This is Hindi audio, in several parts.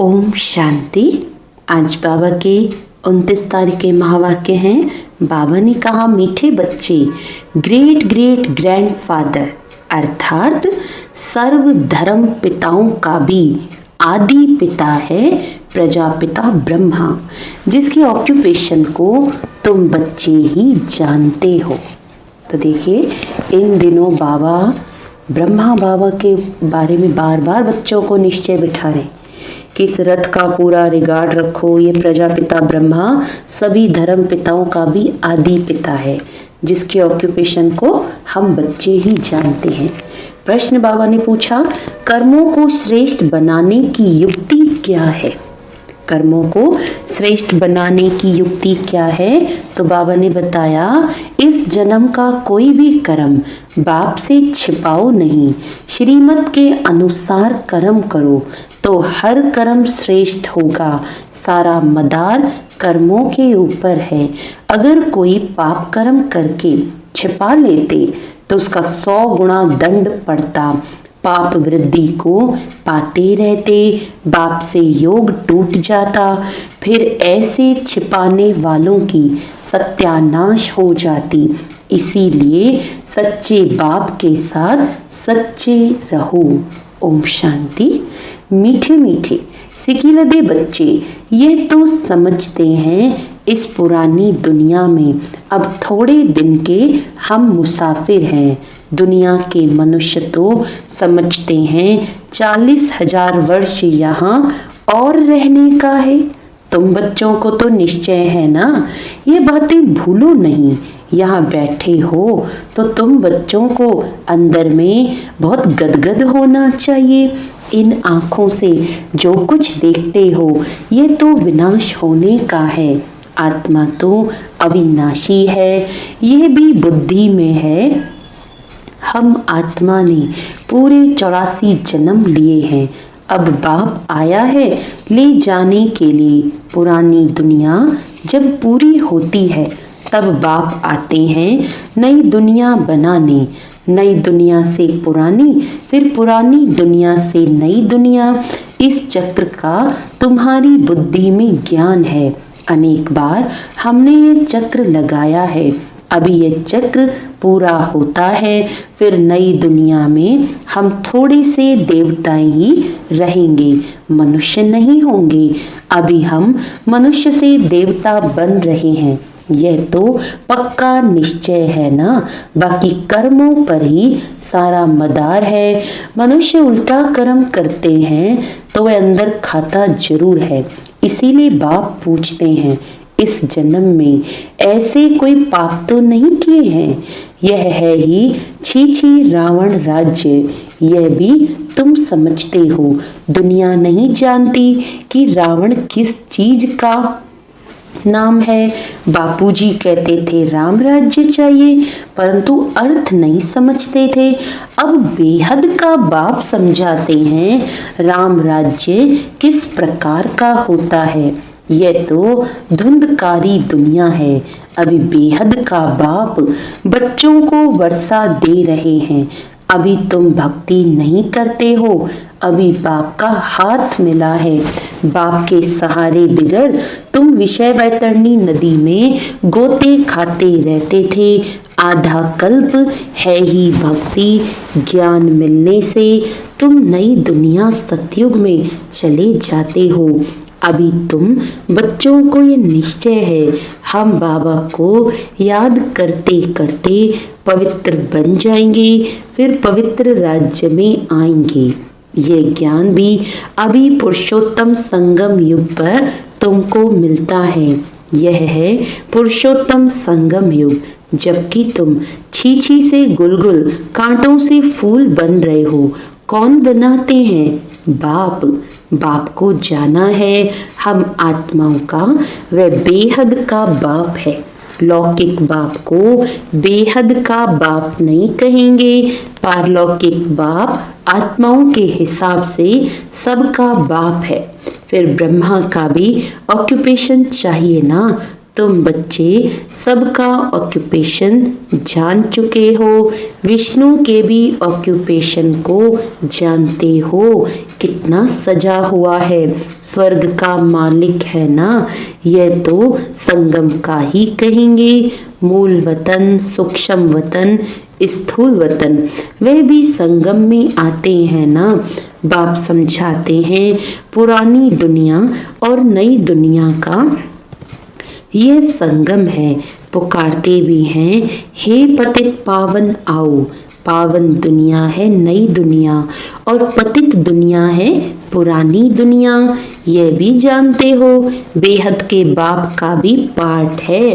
ओम शांति। आज बाबा के 29 तारीख के महावाक्य हैं। बाबा ने कहा, मीठे बच्चे, ग्रेट ग्रेट ग्रैंडफादर अर्थात सर्व धर्म पिताओं का भी आदि पिता है प्रजापिता ब्रह्मा, जिसकी ऑक्यूपेशन को तुम बच्चे ही जानते हो। तो देखिए, इन दिनों बाबा ब्रह्मा बाबा के बारे में बार बार बच्चों को निश्चय बिठा रहे कि इस रथ का पूरा रिगार्ड रखो। ये प्रजापिता ब्रह्मा सभी धर्म पिताओं का भी आदि पिता है, जिसकी ऑक्यूपेशन को हम बच्चे ही जानते हैं। प्रश्न बाबा ने पूछा, कर्मों को श्रेष्ठ बनाने की युक्ति क्या है? कर्मों को श्रेष्ठ बनाने की युक्ति क्या है? तो बाबा ने बताया, इस जन्म का कोई भी कर्म बाप से छिपाओ नहीं, श्रीमत के अनुसार कर्म करो तो हर कर्म श्रेष्ठ होगा। सारा मदार कर्मों के ऊपर है। अगर कोई पाप कर्म करके छिपा लेते तो उसका 100 गुना दंड पड़ता। पाप वृद्धि को पाते रहते, बाप से योग टूट जाता, फिर ऐसे छिपाने वालों की सत्यानाश हो जाती। इसीलिए सच्चे बाप के साथ सच्चे रहो। ओम शांति। मीठे मीठे सिकिलदे बच्चे, यह तो समझते हैं इस पुरानी दुनिया में अब थोड़े दिन के हम मुसाफिर हैं। दुनिया के मनुष्य तो समझते हैं 40,000 वर्ष यहाँ और रहने का है। तुम बच्चों को तो निश्चय है ना, ये बातें भूलो नहीं। यहाँ बैठे हो तो तुम बच्चों को अंदर में बहुत गदगद होना चाहिए। इन आँखों से जो कुछ देखते हो ये तो विनाश होने का है। आत्मा तो अविनाशी है, यह भी बुद्धि में है। हम आत्मा ने पूरे 84 जन्म लिए हैं। अब बाप आया है ले जाने के लिए। पुरानी दुनिया जब पूरी होती है तब बाप आते हैं नई दुनिया बनाने। नई दुनिया से पुरानी, फिर पुरानी दुनिया से नई दुनिया। इस चक्र का तुम्हारी बुद्धि में ज्ञान है। अनेक बार हमने ये चक्र लगाया है। अभी ये चक्र पूरा होता है, फिर नई दुनिया में हम थोड़े से देवताएं ही रहेंगे, मनुष्य नहीं होंगे। अभी हम मनुष्य से देवता बन रहे हैं, यह तो पक्का निश्चय है ना। बाकी कर्मों पर ही सारा मदार है। मनुष्य उल्टा कर्म करते हैं तो वह अंदर खाता जरूर है। इसीलिए बाप पूछते हैं, इस जन्म में ऐसे कोई पाप तो नहीं किए हैं? यह है ही छी छी रावण राज्य। यह भी तुम समझते हो। दुनिया नहीं जानती कि रावण किस चीज का नाम है। बापूजी कहते थे राम राज्य चाहिए, परंतु अर्थ नहीं समझते थे। अब बेहद का बाप समझाते हैं राम राज्य किस प्रकार का होता है। यह तो धुंधकारी दुनिया है। अभी बेहद का बाप बच्चों को वर्षा दे रहे हैं। अभी तुम भक्ति नहीं करते हो, अभी बाप का हाथ मिला है। बाप के सहारे बिगर तुम विषय वैतरणी नदी में गोते खाते रहते थे। आधा कल्प है ही भक्ति ज्ञान मिलने से तुम नई दुनिया सतयुग में चले जाते हो। अभी तुम बच्चों को ये निश्चय है, हम बाबा को याद करते करते पवित्र बन जाएंगे, फिर पवित्र राज्य में आएंगे। ये ज्ञान भी अभी पुरुषोत्तम संगम युग पर तुमको मिलता है। यह है पुरुषोत्तम संगम युग, जबकि तुम छीछी से गुलगुल, कांटों से फूल बन रहे हो। कौन बनाते हैं? बाप। बाप को जाना है। हम आत्माओं का वह बेहद का बाप है। लौकिक बाप को बेहद का बाप नहीं कहेंगे। पारलौकिक बाप आत्माओं के हिसाब से सबका बाप है। फिर ब्रह्मा का भी ऑक्यूपेशन चाहिए ना, तुम बच्चे सबका ऑक्यूपेशन जान चुके हो, विष्णु के भी ऑक्यूपेशन को जानते हो। कितना सजा हुआ है, स्वर्ग का मालिक है ना, यह तो संगम का ही कहेंगे। मूल वतन, सूक्ष्म वतन, स्थूल वतन, वे भी संगम में आते हैं ना। बाप समझाते हैं पुरानी दुनिया और नई दुनिया का ये संगम है। पुकारते भी हैं, हे पतित पावन आओ। पावन दुनिया है नई दुनिया और पतित दुनिया है पुरानी दुनिया, यह भी जानते हो। बेहद के बाप का भी पार्ट है,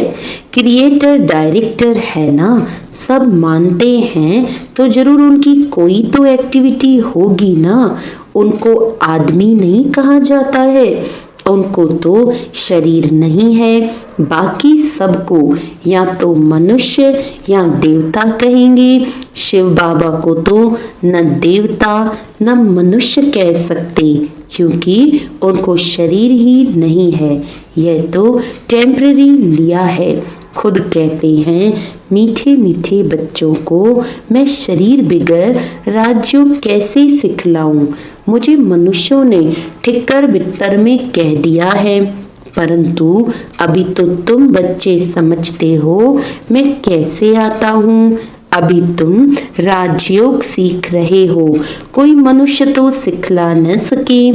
क्रिएटर डायरेक्टर है ना, सब मानते हैं तो जरूर उनकी कोई तो एक्टिविटी होगी ना। उनको आदमी नहीं कहा जाता है, उनको तो शरीर नहीं है। बाकी सबको या तो मनुष्य या देवता कहेंगे। शिव बाबा को तो न देवता न मनुष्य कह सकते, क्योंकि उनको शरीर ही नहीं है, यह तो टेम्पररी लिया है। खुद कहते हैं, मीठे मीठे बच्चों को मैं शरीर बिगर राज्यों कैसे सिखलाऊं। मुझे मनुष्यों ने ठिक्कर बित्तर में कह दिया है, परंतु अभी तो तुम बच्चे समझते हो मैं कैसे आता हूँ। अभी तुम राजयोग सीख रहे हो, कोई मनुष्य तो सिखला न सके।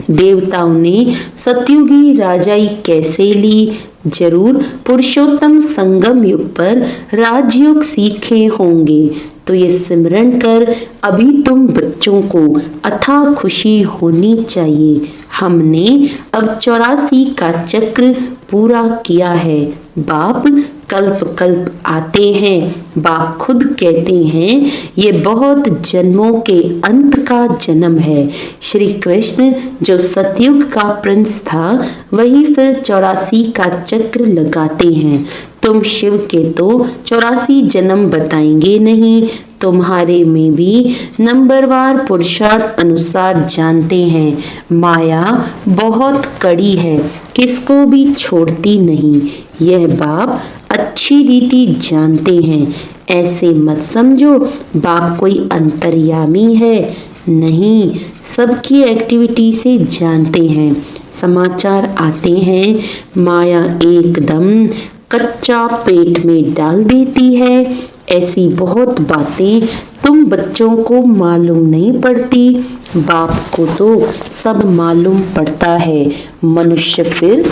देवताओं ने सतयुगी राजाई कैसे ली, जरूर पुरुषोत्तम संगम युग पर राजयोग सीखे होंगे। तो ये सिमरन कर अभी तुम बच्चों को अथाह खुशी होनी चाहिए। हमने अब 84 का चक्र पूरा किया है। बाप कल्प कल्प आते हैं। बाप खुद कहते हैं, ये बहुत जन्मों के अंत का जन्म है। श्री कृष्ण जो सतयुग का प्रिंस था, वही फिर 84 का चक्र लगाते हैं। तुम शिव के तो 84 जन्म बताएंगे नहीं, तुम्हारे में भी नंबरवार पुरुषार्थ अनुसार जानते हैं। माया बहुत कड़ी है, किसको भी छोड़ती नहीं, यह बाप अच्छी रीति जानते हैं। ऐसे मत समझो बाप कोई अंतर्यामी है, नहीं, सबकी एक्टिविटी से जानते हैं। समाचार आते हैं, माया एकदम कच्चा पेट में डाल देती है। ऐसी बहुत बातें तुम बच्चों को मालूम नहीं पड़ती, बाप को तो सब मालूम पड़ता है। मनुष्य फिर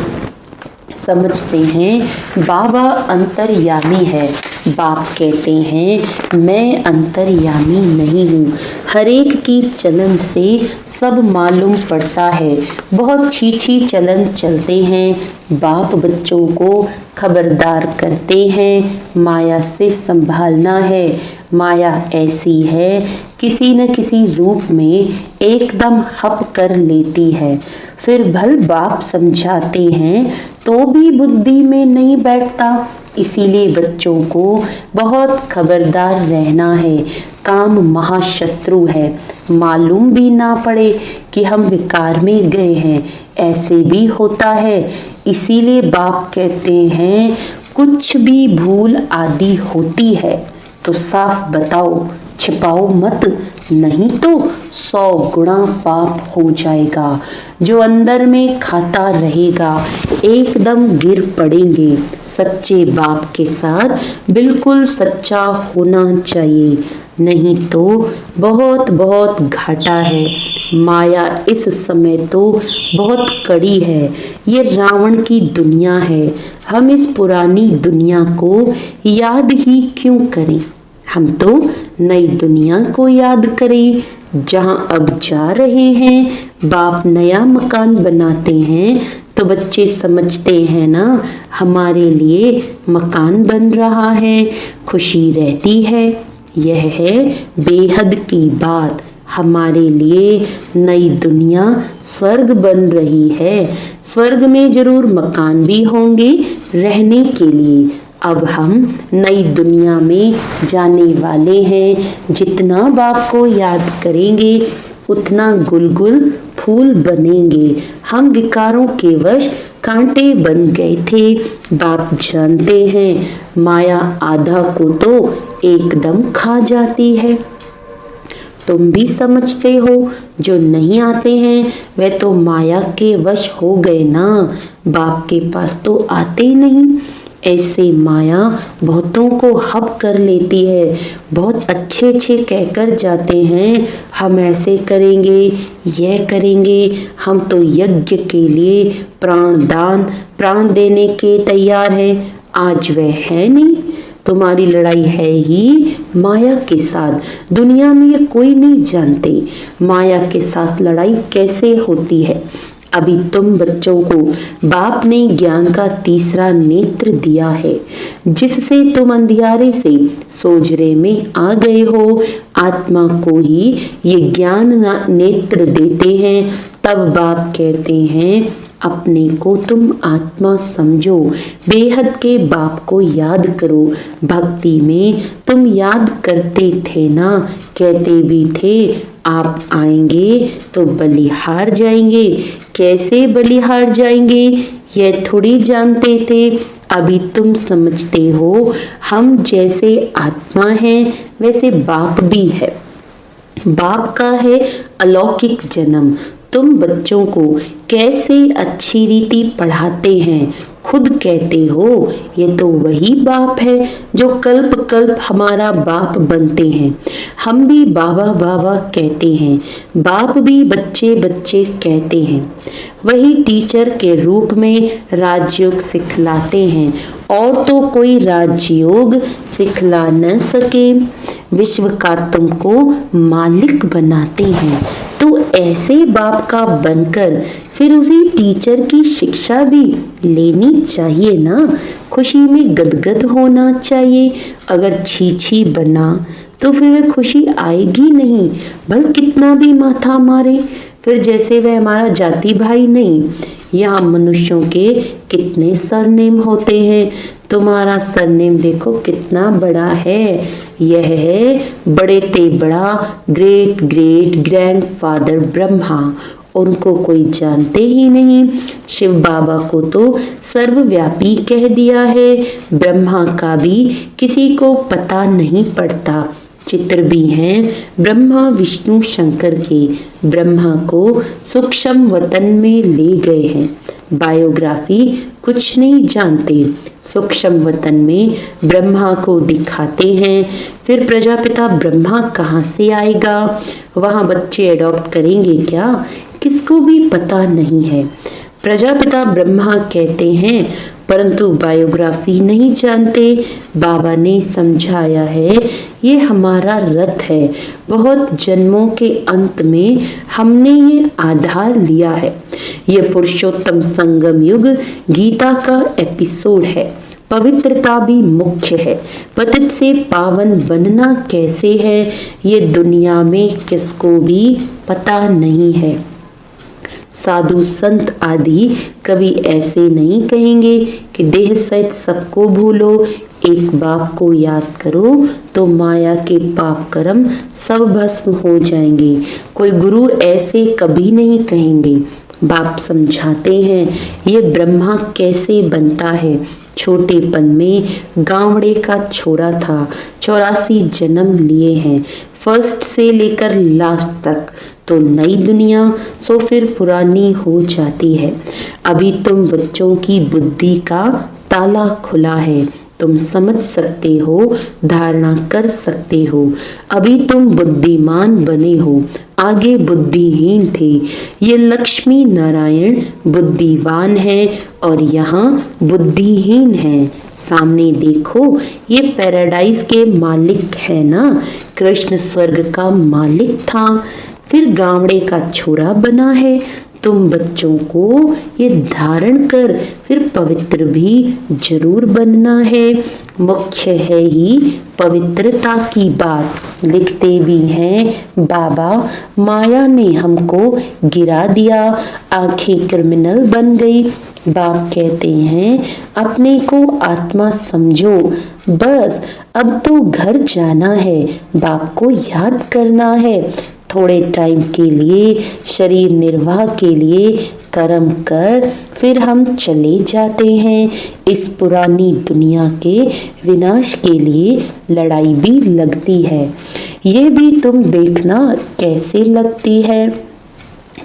समझते हैं बाबा अंतर्यामी है। बाप कहते हैं मैं अंतर्यामी नहीं हूँ। हर एक की चलन से सब मालूम पड़ता है। बहुत छीछी चलन चलते हैं। बाप बच्चों को खबरदार करते हैं, माया से संभालना है। माया ऐसी है, किसी न किसी रूप में एकदम हप कर लेती है। फिर भल बाप समझाते हैं तो भी बुद्धि में नहीं बैठता। इसीलिए बच्चों को बहुत खबरदार रहना है। काम महाशत्रु है, मालूम भी ना पड़े कि हम विकार में गए हैं, ऐसे भी होता है। इसीलिए बाप कहते हैं कुछ भी भूल आदि होती है तो साफ बताओ, छिपाओ मत, नहीं तो 100 गुना पाप हो जाएगा। जो अंदर में खाता रहेगा एकदम गिर पड़ेंगे। सच्चे बाप के साथ बिल्कुल सच्चा होना चाहिए, नहीं तो बहुत बहुत घाटा है। माया इस समय तो बहुत कड़ी है। ये रावण की दुनिया है। हम इस पुरानी दुनिया को याद ही क्यों करें, हम तो नई दुनिया को याद करें जहां अब जा रहे हैं। बाप नया मकान बनाते हैं तो बच्चे समझते हैं ना, हमारे लिए मकान बन रहा है, खुशी रहती है। यह है बेहद की बात। हमारे लिए नई दुनिया स्वर्ग बन रही है। स्वर्ग में जरूर मकान भी होंगे रहने के लिए। अब हम नई दुनिया में जाने वाले हैं। जितना बाप को याद करेंगे उतना गुलगुल फूल बनेंगे। हम विकारों के वश कांटे बन गए थे। बाप जानते हैं माया आधा को तो एकदम खा जाती है। तुम भी समझते हो जो नहीं आते हैं वे तो माया के वश हो गए ना, बाप के पास तो आते ही नहीं। ऐसे माया बहुतों को हब कर लेती है। बहुत अच्छे अच्छे कहकर जाते हैं हम ऐसे करेंगे, यह करेंगे, हम तो यज्ञ के लिए प्राण देने के तैयार हैं। आज वह है नहीं। तुम्हारी लड़ाई है ही माया के साथ। दुनिया में ये कोई नहीं जानते माया के साथ लड़ाई कैसे होती है। अभी तुम बच्चों को बाप ने ज्ञान का तीसरा नेत्र दिया है, जिससे तुम अंधियारे से सोजरे में आ गए हो। आत्मा को ही ये ज्ञान नेत्र देते हैं। तब बाप कहते हैं अपने को तुम आत्मा समझो, बेहद के बाप को याद करो। भक्ति में तुम याद करते थे ना, कहते भी थे आप आएंगे तो बलिहार जाएंगे। कैसे बलिहार जाएंगे यह थोड़ी जानते थे। अभी तुम समझते हो हम जैसे आत्मा हैं वैसे बाप भी है। बाप का है अलौकिक जन्म। तुम बच्चों को कैसे अच्छी रीति पढ़ाते हैं, खुद कहते हो ये तो वही बाप है जो कल्प कल्प हमारा बाप बनते हैं। हम भी बाबा बाबा कहते हैं, बाप भी बच्चे बच्चे कहते हैं। वही टीचर के रूप में राजयोग सिखलाते हैं और तो कोई राजयोग सिखला न सके। विश्व का तुमको मालिक बनाते हैं तो ऐसे बाप का बनकर फिर उसी टीचर की शिक्षा भी लेनी चाहिए ना। खुशी में गदगद होना चाहिए। अगर छी बना तो फिर वह खुशी आएगी नहीं, भल कितना भी माथा मारे। फिर जैसे वह हमारा जाति भाई नहीं। यहाँ मनुष्यों के कितने सरनेम होते हैं। तुम्हारा सरनेम देखो कितना बड़ा है। यह है बड़े ते बड़ा ग्रेट ग्रेट ग्रैंडफादर ब्रह्मा। उनको कोई जानते ही नहीं। शिव बाबा को तो सर्वव्यापी कह दिया है। ब्रह्मा का भी किसी को पता नहीं पड़ता। चित्र भी हैं ब्रह्मा विष्णु शंकर के। ब्रह्मा को सूक्ष्म वतन में ले गए हैं। बायोग्राफी कुछ नहीं जानते। सूक्ष्म वतन में ब्रह्मा को दिखाते हैं। फिर प्रजापिता ब्रह्मा कहाँ से आएगा, वहाँ बच्चे अडॉप्ट करेंगे क्या, किसको भी पता नहीं है। प्रजापिता ब्रह्मा कहते हैं परंतु बायोग्राफी नहीं जानते। बाबा ने समझाया है ये हमारा रथ है। बहुत जन्मों के अंत में हमने ये आधार लिया है। ये पुरुषोत्तम संगम युग गीता का एपिसोड है। पवित्रता भी मुख्य है। पतित से पावन बनना कैसे है ये दुनिया में किसको भी पता नहीं है। साधु संत आदि कभी ऐसे नहीं कहेंगे कि देह सहित सबको भूलो, एक बाप को याद करो तो माया के पाप कर्म सब भस्म हो जाएंगे। कोई गुरु ऐसे कभी नहीं कहेंगे। बाप समझाते हैं ये ब्रह्मा कैसे बनता है। छोटेपन में गांवड़े का छोरा था। 84 जन्म लिए हैं, फर्स्ट से लेकर लास्ट तक। तो नई दुनिया सो फिर पुरानी हो जाती है। अभी तुम बच्चों की बुद्धि का ताला खुला है। तुम समझ सकते हो, धारणा कर सकते हो। अभी तुम बुद्धिमान बने हो, आगे बुद्धिहीन थे। ये लक्ष्मी नारायण बुद्धिवान है और यहाँ बुद्धिहीन है। सामने देखो ये पैराडाइज के मालिक है ना। कृष्ण स्वर्ग का मालिक था, फिर गावड़े का छोरा बना है। तुम बच्चों को ये धारण कर फिर पवित्र भी जरूर बनना है। मुख्य है ही पवित्रता की बात। लिखते भी हैं बाबा माया ने हमको गिरा दिया, आंखें क्रिमिनल बन गई। बाप कहते हैं अपने को आत्मा समझो, बस अब तो घर जाना है, बाप को याद करना है। थोड़े टाइम के लिए शरीर निर्वाह के लिए कर्म कर फिर हम चले जाते हैं। इस पुरानी दुनिया के विनाश के लिए लड़ाई भी लगती है। ये भी तुम देखना कैसे लगती है।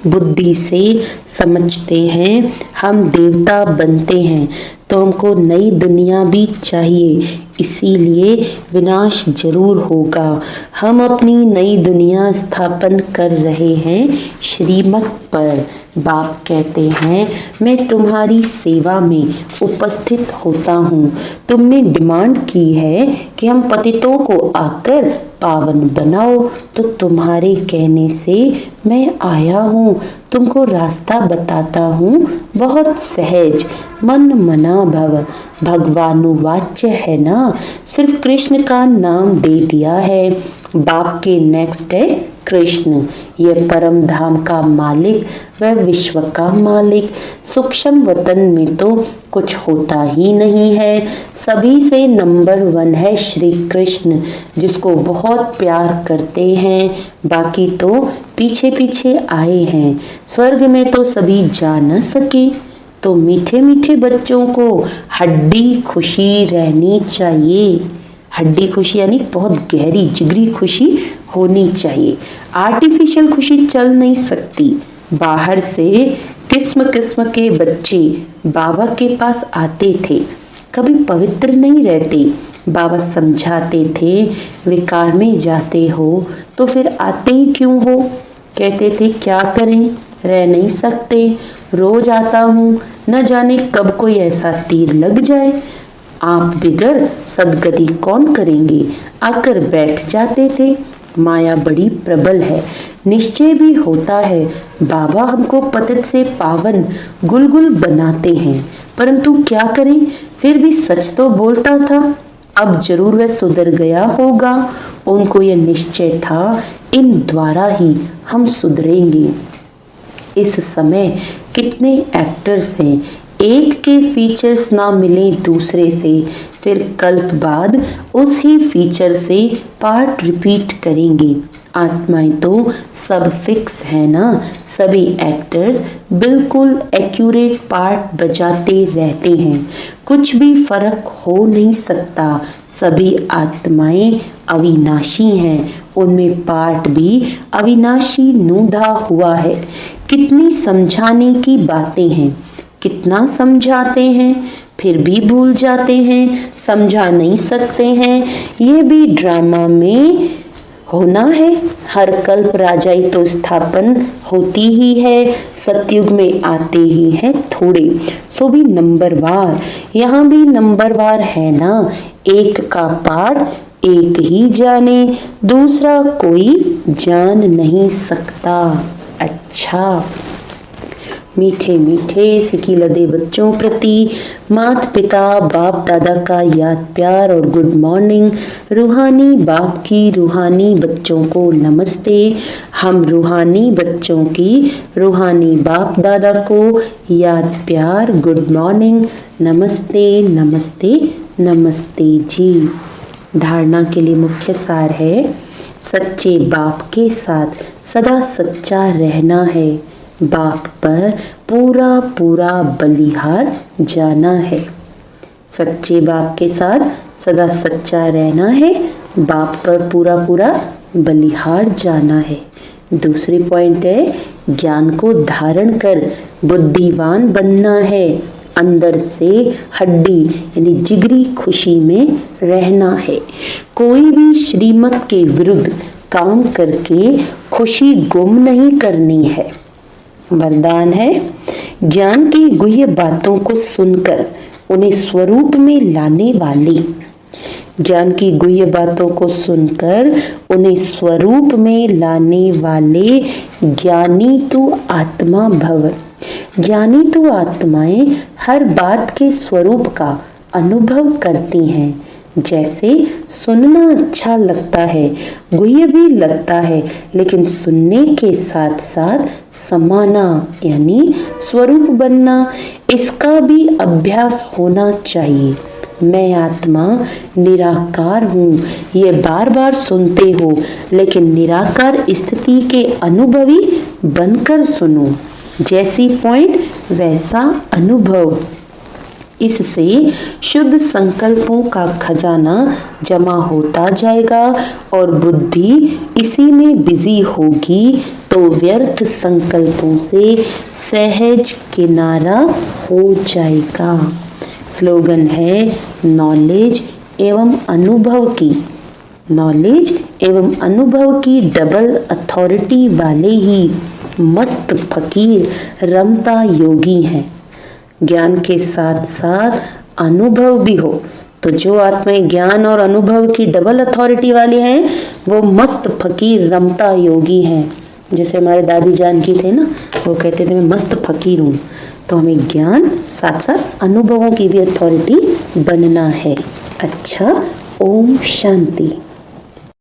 बुद्धि से समझते हैं हम देवता बनते हैं तो हमको नई दुनिया भी चाहिए, इसीलिए विनाश जरूर होगा। हम अपनी नई दुनिया स्थापन कर रहे हैं श्रीमत पर। बाप कहते हैं मैं तुम्हारी सेवा में उपस्थित होता हूँ। तुमने डिमांड की है कि हम पतितों को आकर पावन बनाओ, तो तुम्हारे कहने से मैं आया हूँ। तुमको रास्ता बताता हूँ बहुत सहज। मन मना भव भगवानुवाच्य है ना, सिर्फ कृष्ण का नाम दे दिया है। बाप के नेक्स्ट है कृष्ण, यह परम धाम का मालिक, वह विश्व का मालिक। सूक्ष्म वतन में तो कुछ होता ही नहीं है। सभी से नंबर 1 है श्री कृष्ण, जिसको बहुत प्यार करते हैं। बाकी तो पीछे पीछे आए हैं। स्वर्ग में तो सभी जा न सके, तो मीठे मीठे बच्चों को हड्डी खुशी रहनी चाहिए। हड्डी खुशी यानी बहुत गहरी जिगरी खुशी होनी चाहिए। आर्टिफिशियल खुशी चल नहीं सकती। बाहर से किस्म किस्म के बच्चे बाबा के पास आते थे, कभी पवित्र नहीं रहते। बाबा समझाते थे विकार में जाते हो तो फिर आते ही क्यों हो। कहते थे क्या करें, रह नहीं सकते, रोज आता हूँ, न जाने कब कोई ऐसा तीर लग जाए। आप बिगर सदगति कौन करेंगे, आकर बैठ जाते थे। माया बड़ी प्रबल है, निश्चय भी होता है बाबा हमको पतित से पावन गुलगुल बनाते हैं, परंतु क्या करें, फिर भी सच तो बोलता था। अब जरूर वह सुधर गया होगा। उनको यह निश्चय था इन द्वारा ही हम सुधरेंगे। इस समय कितने एक्टर्स हैं, एक के फीचर्स ना मिले दूसरे से, फिर कल्प बाद उस ही फीचर से पार्ट रिपीट करेंगे। आत्माएं तो सब फिक्स है ना, सभी एक्टर्स बिल्कुल एक्यूरेट पार्ट बजाते रहते हैं, कुछ भी फर्क हो नहीं सकता। सभी आत्माएं अविनाशी हैं, उनमें पार्ट भी अविनाशी नूंधा हुआ है। कितनी समझाने की बातें हैं, कितना समझाते हैं फिर भी भूल जाते हैं, समझा नहीं सकते हैं। ये भी ड्रामा में होना है। हर कल्प राजाई तो स्थापन होती ही है, सतयुग में आते ही हैं थोड़े, सो भी नंबरवार। यहाँ भी नंबरवार है ना, एक का पाठ एक ही जाने, दूसरा कोई जान नहीं सकता। अच्छा, मीठे मीठे सिकी लदे बच्चों प्रति माता पिता बाप दादा का याद प्यार और गुड मॉर्निंग। रूहानी बाप की रूहानी बच्चों को नमस्ते। हम रूहानी बच्चों की रूहानी बाप दादा को याद प्यार गुड मॉर्निंग, नमस्ते नमस्ते नमस्ते जी। धारणा के लिए मुख्य सार है, सच्चे बाप के साथ सदा सच्चा रहना है, बाप पर पूरा पूरा बलिहार जाना है। सच्चे बाप के साथ सदा सच्चा रहना है, बाप पर पूरा पूरा बलिहार जाना है। दूसरी पॉइंट है, ज्ञान को धारण कर बुद्धिवान बनना है, अंदर से हड्डी यानी जिगरी खुशी में रहना है। कोई भी श्रीमत के विरुद्ध काम करके खुशी गुम नहीं करनी है। वरदान है, ज्ञान की गुह्य बातों को सुनकर उन्हें स्वरूप में लाने वाले। ज्ञान की गुह्य बातों को सुनकर उन्हें स्वरूप में लाने वाले ज्ञानी तू आत्मा भव। ज्ञानी तू आत्माएं हर बात के स्वरूप का अनुभव करती हैं। जैसे सुनना अच्छा लगता है, गुह्य भी लगता है, लेकिन सुनने के साथ साथ समाना यानी स्वरूप बनना, इसका भी अभ्यास होना चाहिए। मैं आत्मा निराकार हूँ, ये बार बार सुनते हो, लेकिन निराकार स्थिति के अनुभवी बनकर सुनो। जैसी पॉइंट वैसा अनुभव। इससे शुद्ध संकल्पों का खजाना जमा होता जाएगा और बुद्धि इसी में बिजी होगी तो व्यर्थ संकल्पों से सहज किनारा हो जाएगा। स्लोगन है नॉलेज एवं अनुभव की। नॉलेज एवं अनुभव की डबल अथॉरिटी वाले ही मस्त फकीर रमता योगी हैं। ज्ञान के साथ साथ अनुभव भी हो तो जो आत्माएं ज्ञान और अनुभव की डबल अथॉरिटी वाले हैं वो मस्त फकीर रमता योगी हैं। जैसे हमारे दादी जानकी थे ना, वो कहते थे मैं मस्त फकीर हूँ। तो हमें ज्ञान साथ साथ अनुभवों की भी अथॉरिटी बनना है। अच्छा, ओम शांति।